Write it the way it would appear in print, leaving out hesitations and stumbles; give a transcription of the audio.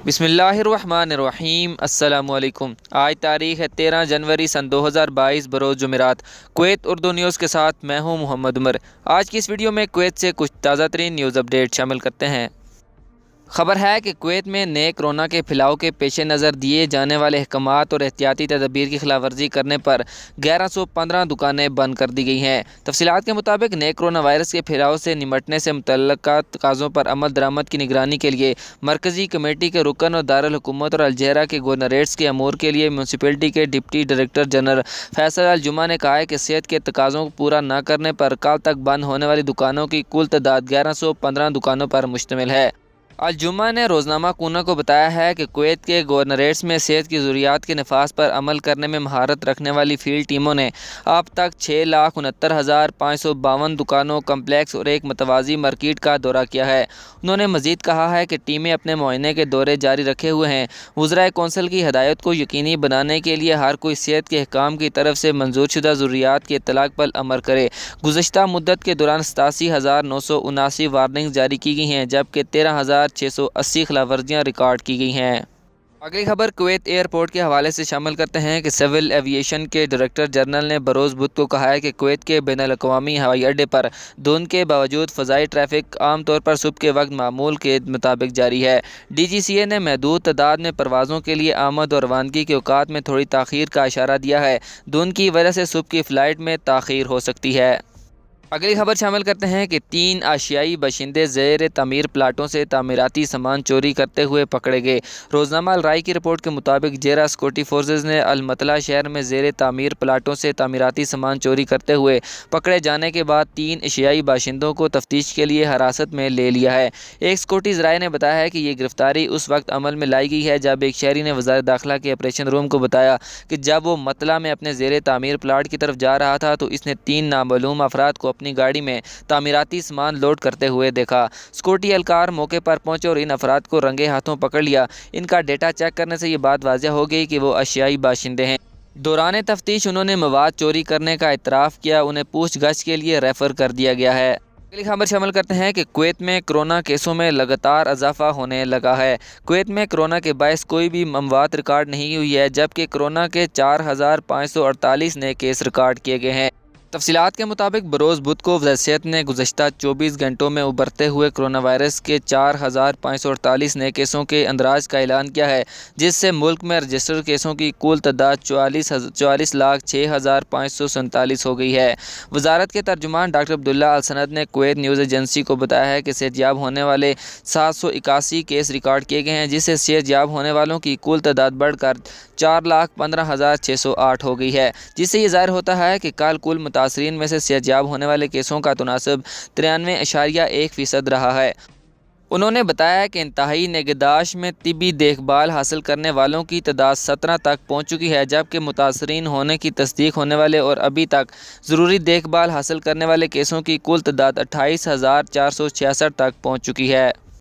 बिस्मिल्लाहिर्रहमानिर्रहीम। अस्सलामु अलैकुम। आज तारीख़ है 13 जनवरी सन 2022 बरोज़ जुमेरात। कुवैत उर्दू न्यूज़ के साथ मैं हूं मोहम्मद उमर। आज की इस वीडियो में कुवैत से कुछ ताज़ा तरीन न्यूज़ अपडेट शामिल करते हैं। खबर है कि कुवैत में नए कोरोना के फैलाव के पेश नज़र दिए जाने वाले अहकामात और एहतियाती तदबीर की खिलाफ वर्जी करने पर 1115 दुकानें बंद कर दी गई हैं। तफसीलात के मुताबिक नए कोरोना वायरस के फैलाव से निमटने से मुतल्लिका तकाज़ों पर अमल दरामद की निगरानी के लिए मरकज़ी कमेटी के रुकन और दारुल हुकूमत और अलजेरा के गवर्नरेट्स के अमूर के लिए म्यूनसिपलिटी के डिप्टी डायरेक्टर जनरल फैसल अल जुमा ने कहा है कि सेहत के तकाज़ों को पूरा न करने पर कल तक बंद होने वाली दुकानों की कुल तादाद 1115 दुकानों पर मुश्तमिल है। अल जुमा ने रोज़नामा कूना को बताया है कि कुवैत के गवर्नरेट्स में सेहत की ज़रूरियात के नफाज पर अमल करने में महारत रखने वाली फील्ड टीमों ने अब तक 6,69,552 दुकानों, कम्प्लेक्स और एक मतवाज़ी मार्केट का दौरा किया है। उन्होंने मज़ीद कहा है कि टीमें अपने मुआयने के दौरे जारी रखे हुए हैं। वज़राए कौंसिल की हदायत को यकीनी बनाने के लिए हर कोई सेहत के अहकाम की तरफ से मंजूर शुदा ज़रूरियात के इत्तलाक पर अमल करे। गुज़श्ता मुद्दत के दौरान 87,979 वार्निंग जारी की गई हैं, जबकि 13,680 खिलाफवर्जियाँ रिकॉर्ड की गई हैं। अगली खबर कुवैत एयरपोर्ट के हवाले से शामिल करते हैं कि सिविल एविएशन के डायरेक्टर जनरल ने बरोज़ बुध को कहा है कि कुवैत के बैनुल-अक़वामी हवाई अड्डे पर धुंध के बावजूद फ़ज़ाई ट्रैफिक आम तौर पर सुबह के वक्त मामूल के मुताबिक जारी है। DGCA ने महदूद तादाद में परवाज़ों के लिए आमद और रवानगी के औकात में थोड़ी ताख़ीर का इशारा दिया है। धुंध की वजह से सुबह की फ़्लाइट में ताख़ीर हो सकती है। अगली खबर शामिल करते हैं कि 3 एशियाई बाशिंदे ज़ेर तामीर प्लाटों से तामीराती सामान चोरी करते हुए पकड़े गए। रोज़नामा अल राय की रिपोर्ट के मुताबिक जेरा सिक्योरिटी फोर्सेज ने अल मतला शहर में ज़ेर तामीर प्लाटों से तामीराती सामान चोरी करते हुए पकड़े जाने के बाद 3 एशियाई बाशिंदों को तफ्तीश के लिए हिरासत में ले लिया है। एक सिक्योरिटी ज़राए ने बताया है कि ये गिरफ्तारी उस वक्त अमल में लाई गई है जब एक शहरी ने वज़ारत दाखिला के ऑपरेशन रूम को बताया कि जब वो मतला में अपने ज़ेर तामीर प्लाट की तरफ जा रहा था तो इसने 3 नामालूम अफराद को अपनी गाड़ी में तामीराती सामान लोड करते हुए देखा। सिक्योरिटी एहलकार मौके पर पहुंचे और इन अफराद को रंगे हाथों पकड़ लिया। इनका डेटा चेक करने से ये बात वाज़ेह हो गई कि वो एशियाई बाशिंदे हैं। दौरान तफ्तीश उन्होंने मवाद चोरी करने का इतराफ़ किया। उन्हें पूछगछ के लिए रेफ़र कर दिया गया है। अगली खबर शामिल करते हैं कि कुवैत में कोरोना केसों में लगातार इजाफा होने लगा है। कुवैत में कोरोना के बायस कोई भी अमवात रिकॉर्ड नहीं हुई है, जबकि कोरोना के 4,548 नए केस रिकॉर्ड किए गए हैं। तफसीलात के मुताबिक बरोज़ बुध को वज़ारत सेहत ने गुज़श्ता 24 घंटों में उभरते हुए कोरोना वायरस के 4,548 नए केसों के अंदराज का ऐलान किया है, जिससे मुल्क में रजिस्टर्ड केसों की कुल तादाद 44,06,547 हो गई है। वज़ारत के तर्जुमान डॉक्टर अब्दुल्ला अल सनद ने कुवैत न्यूज़ एजेंसी को बताया है कि सेहतयाब होने वाले 781 केस रिकॉर्ड किए गए हैं, जिससे सेहतयाब होने वालों की कुल तादाद बढ़कर 4,15,608 हो गई है, जिससे ये ज़ाहिर होता है कि कल कुल मुतासरीन में से सेहतयाब होने वाले केसों का तनासब 93.1% रहा है। उन्होंने बताया कि इंतहाई निगहदाश्त में तिब्बी देखभाल हासिल करने वालों की तादाद 17 तक पहुँच चुकी है, जबकि मुतासरीन होने की तस्दीक होने वाले और अभी तक ज़रूरी देखभाल हासिल करने वाले केसों की कुल तादाद 28,466 तक पहुँच चुकी है।